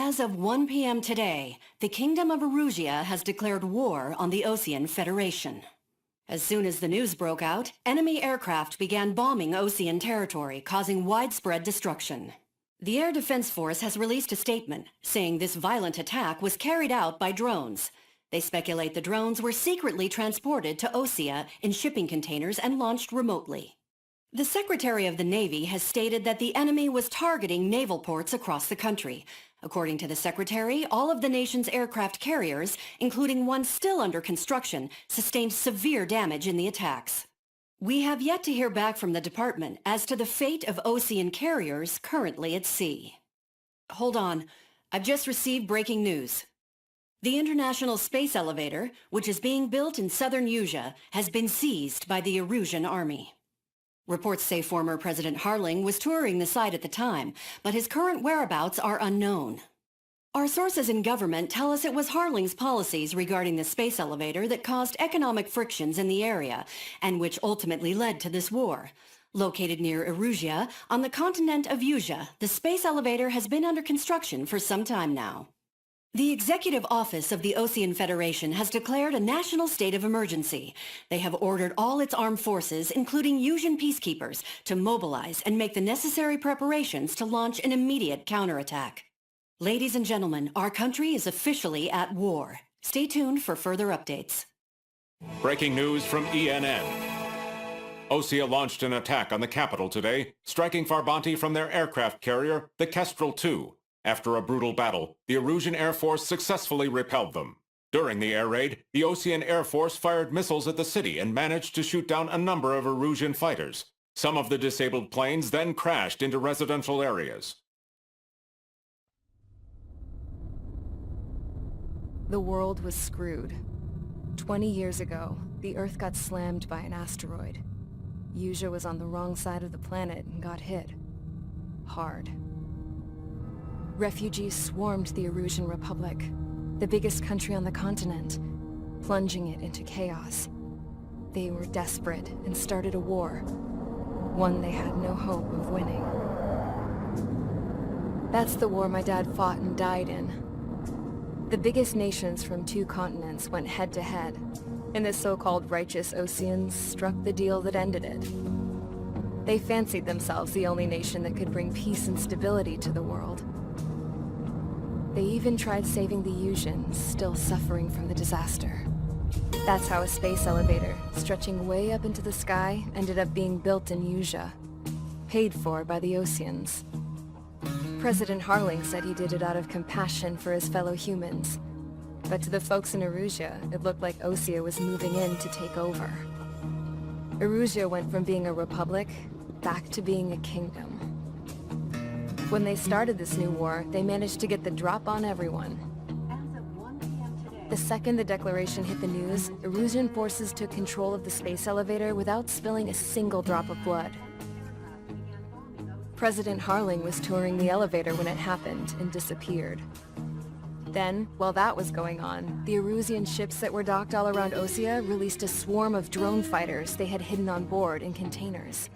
As of 1 p.m. today, the Kingdom of Erusia has declared war on the Osean Federation. As soon as the news broke out, enemy aircraft began bombing Osean territory, causing widespread destruction. The Air Defense Force has released a statement saying this violent attack was carried out by drones. They speculate the drones were secretly transported to Osea in shipping containers and launched remotely. The Secretary of the Navy has stated that the enemy was targeting naval ports across the country. According to the Secretary, all of the nation's aircraft carriers, including one still under construction, sustained severe damage in the attacks. We have yet to hear back from the department as to the fate of Osean carriers currently at sea. Hold on. I've just received breaking news. The International Space Elevator, which is being built in southern Usea, has been seized by the Erusian Army. Reports say former President Harling was touring the site at the time, but his current whereabouts are unknown. Our sources in government tell us it was Harling's policies regarding the space elevator that caused economic frictions in the area, and which ultimately led to this war. Located near Erusia, on the continent of Usea, the space elevator has been under construction for some time now. The Executive Office of the Osean Federation has declared a national state of emergency. They have ordered all its armed forces, including Usian peacekeepers, to mobilize and make the necessary preparations to launch an immediate counterattack. Ladies and gentlemen, our country is officially at war. Stay tuned for further updates. Breaking news from ENN. Osea launched an attack on the capital today, striking Farbanti from their aircraft carrier, the Kestrel II. After a brutal battle, the Erusian Air Force successfully repelled them. During the air raid, the Osean Air Force fired missiles at the city and managed to shoot down a number of Erusian fighters. Some of the disabled planes then crashed into residential areas. The world was screwed. 20 years ago, the Earth got slammed by an asteroid. Usea was on the wrong side of the planet and got hit. Hard. Refugees swarmed the Erusian Republic, the biggest country on the continent, plunging it into chaos. They were desperate and started a war, one they had no hope of winning. That's the war my dad fought and died in. The biggest nations from 2 continents went head-to-head, and the so-called righteous Oseans struck the deal that ended it. They fancied themselves the only nation that could bring peace and stability to the world. They even tried saving the Usians, still suffering from the disaster. That's how a space elevator, stretching way up into the sky, ended up being built in Usea, paid for by the Oseans. President Harling said he did it out of compassion for his fellow humans. But to the folks in Erusia, it looked like Osea was moving in to take over. Erusia went from being a republic back to being a kingdom. When they started this new war, they managed to get the drop on everyone. The second the declaration hit the news, Erusian forces took control of the space elevator without spilling a single drop of blood. President Harling was touring the elevator when it happened and disappeared. Then, while that was going on, the Erusian ships that were docked all around Osea released a swarm of drone fighters they had hidden on board in containers.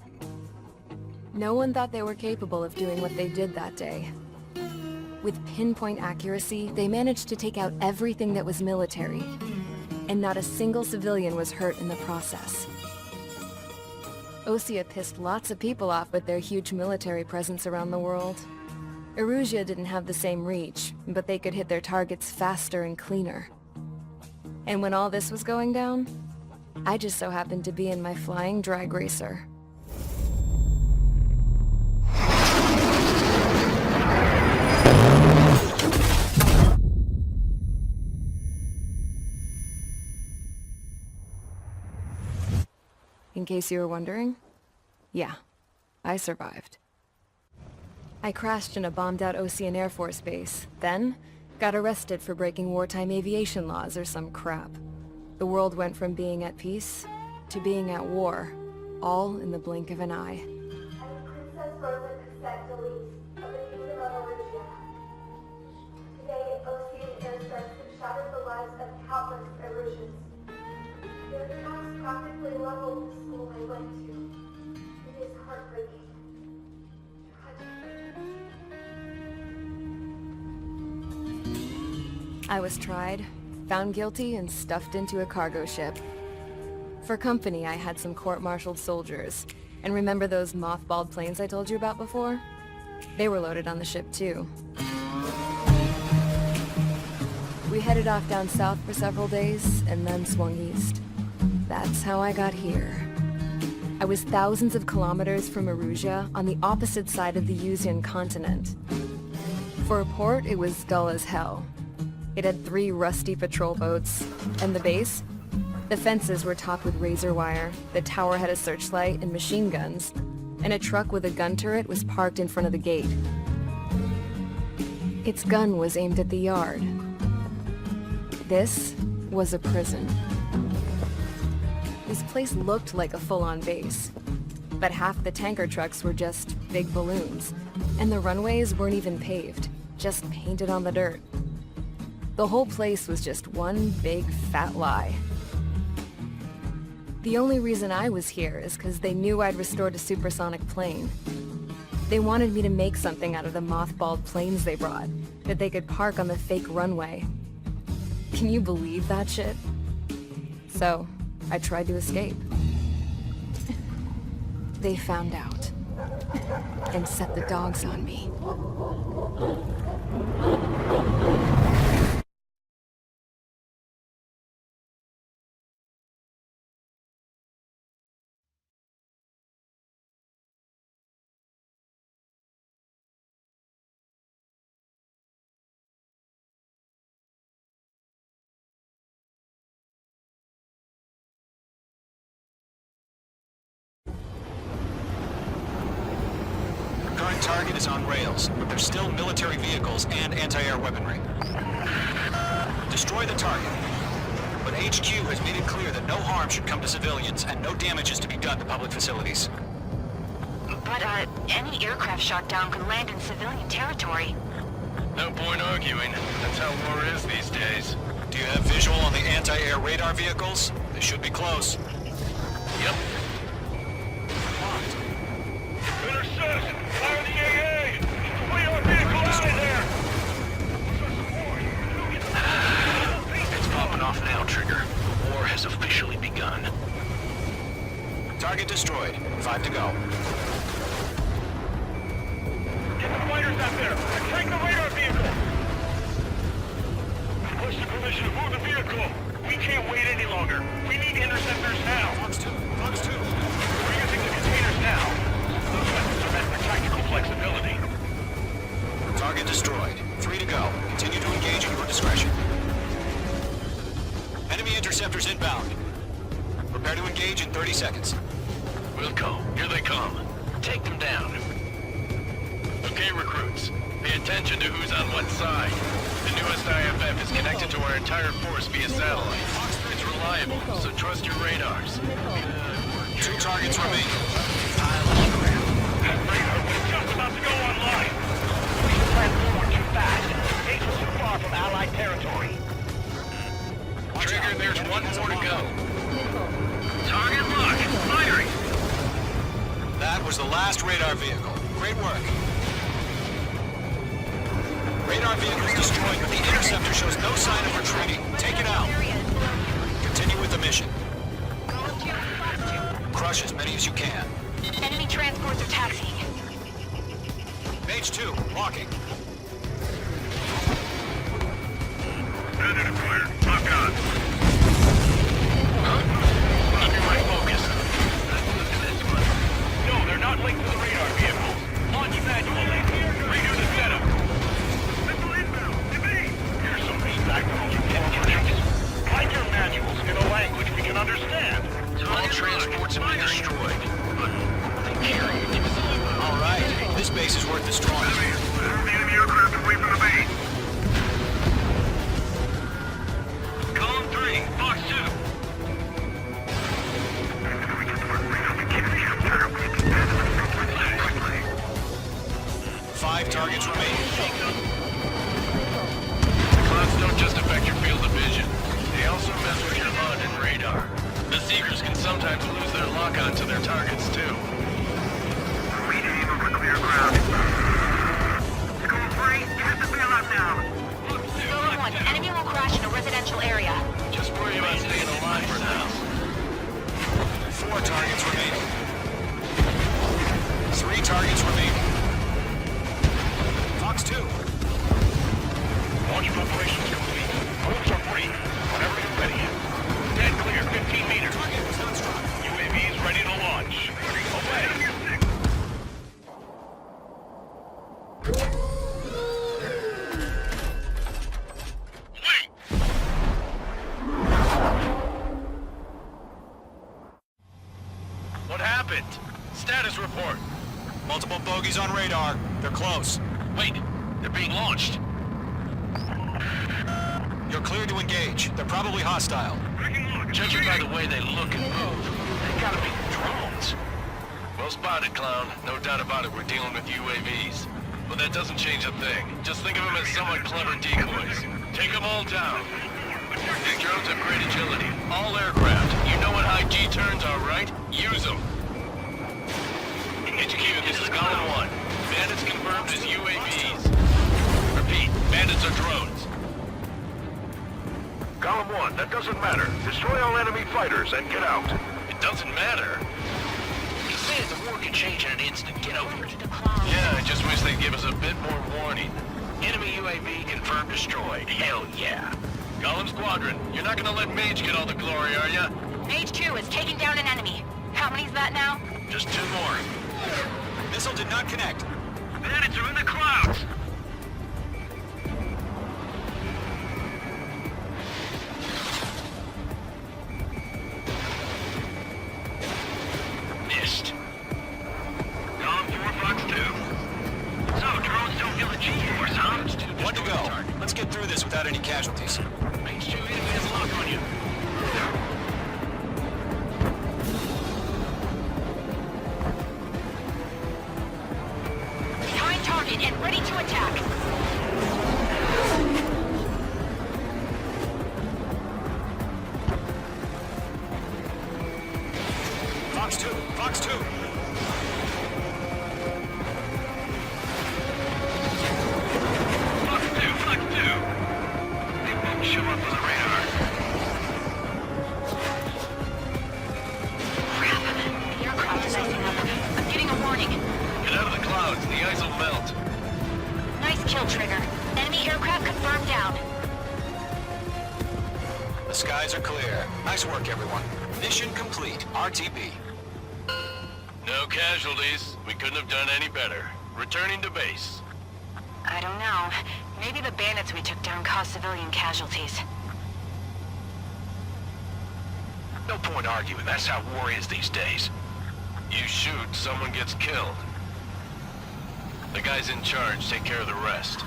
No one thought they were capable of doing what they did that day. With pinpoint accuracy, they managed to take out everything that was military, and not a single civilian was hurt in the process. Osea pissed lots of people off with their huge military presence around the world. Erusia didn't have the same reach, but they could hit their targets faster and cleaner. And when all this was going down, I just so happened to be in my flying drag racer. In case you were wondering, yeah, I survived. I crashed in a bombed-out Osean Air Force base, then got arrested for breaking wartime aviation laws or some crap. The world went from being at peace to being at war, all in the blink of an eye. Princess Rosa Cassette Delise of the Kingdom of Erusia. Today, Osean airstrikes have shattered the lives of countless Erusians. Their attacks practically leveled the school I went to. It is heartbreaking. Tragic. I was tried, found guilty, and stuffed into a cargo ship. For company, I had some court-martialed soldiers. And remember those mothballed planes I told you about before? They were loaded on the ship too. We headed off down south for several days, and then swung east. That's how I got here. I was thousands of kilometers from Erusia, on the opposite side of the Yuzian continent. For a port, it was dull as hell. It had 3 rusty patrol boats. And the base? The fences were topped with razor wire, the tower had a searchlight and machine guns, and a truck with a gun turret was parked in front of the gate. Its gun was aimed at the yard. This was a prison. This place looked like a full-on base, but half the tanker trucks were just big balloons, and the runways weren't even paved, just painted on the dirt. The whole place was just one big fat lie. The only reason I was here is because they knew I'd restored a supersonic plane. They wanted me to make something out of the mothballed planes they brought, that they could park on the fake runway. Can you believe that shit? So, I tried to escape. They found out, and set the dogs on me. Current target is on rails, but there's still military vehicles and anti-air weaponry. Destroy the target. But HQ has made it clear that no harm should come to civilians and no damage is to be done to public facilities. But, any aircraft shot down could land in civilian territory. No point arguing. That's how war is these days. Do you have visual on the anti-air radar vehicles? They should be close. Yep. Intercept! Fire the AA! Flee our vehicle out of there! It's popping off now, Trigger. The war has officially begun. Target destroyed. 5 to go. Get the fighters out there! Take the radar vehicle! Push the permission to move the vehicle! We can't wait any longer. We need interceptors now! Fox 2! Fox 2! We're using the containers now! Those weapons are meant for tactical flexibility. Target destroyed. 3 to go. Continue to engage at your discretion. Enemy interceptors inbound. Prepare to engage in 30 seconds. Wilco, here they come. Take them down. Okay, recruits. Pay attention to who's on what side. The newest IFF is connected to our entire force via satellite. It's reliable, so trust your radars. 2 targets remain. That radar was just about to go online. We ran forward too fast. Base was too far from Allied territory. Trigger, there's one more to go. Target locked. Firing. That was the last radar vehicle. Great work. Radar vehicle is destroyed, but the interceptor shows no sign of retreating. Take it out. Continue with the mission. Crush as many as you can. Enemy transports are taxiing. Page 2, locking. Predator fire. Lock on. Huh? Keeping my focus. Look at this one. No, they're not linked to the radar vehicle. Launch manually. Redo the setup. Missile inbound. Here's some feedback from all you intelligence. Write your manuals in a language we can understand. All transports have been destroyed, but they carry it. All right, this base is worth destroying. The enemy aircraft away from the base. Column 3, Fox 2. 5 targets remain. The clouds don't just affect your field of vision. They also mess with your HUD and radar. The Seekers can sometimes lose their lock-on to their targets, too. We aim over clear ground. School 3, get the bailout now. Zone 1, enemy will targets remaining. Fox 2. Launch preparations complete. Moves are free. Whenever you're ready. Dead clear, 15 meters. Target was not struck. UAVs ready to launch. Away. What happened? Status report. Multiple bogies on radar. They're close. Wait, they're being launched. You're cleared to engage. They're probably hostile. Judging by the way they look and move, they gotta be drones. Well spotted, clown. No doubt about it, we're dealing with UAVs. But that doesn't change a thing. Just think of them as somewhat clever decoys. Take them all down. These drones have great agility. All aircraft. You know what high G turns are, right? Use them. Executed, this is Column 1. Bandits confirmed as UAVs. Repeat, bandits are drones. Column 1, that doesn't matter. Destroy all enemy fighters and get out. It doesn't matter. You say the war can change in an instant. Get over it. Yeah, I just wish they'd give us a bit more warning. Enemy UAV confirmed destroyed. Hell yeah. Column Squadron, you're not gonna let Mage get all the glory, are ya? Mage 2 is taking down an enemy. How many's that now? Just 2 more. Missile did not connect. Bandits are in the clouds! Missed. Column 4, Fox 2. So, drones don't feel the G-force, huh? One to go. Let's get through this without any casualties. Mage 2 enemy has lock on you. Behind target and ready to attack. Fox 2. Fox 2. Fox 2, Fox 2. They won't show up on the radar. Crap. The aircraft is icing up. I'm getting a warning. Get out of the clouds. The ice will melt. Nice kill, Trigger. Enemy aircraft confirmed down. The skies are clear. Nice work, everyone. Mission complete. RTB. No casualties. We couldn't have done any better. Returning to base. I don't know. Maybe the bandits we took down caused civilian casualties. No point arguing. That's how war is these days. You shoot, someone gets killed. The guys in charge take care of the rest.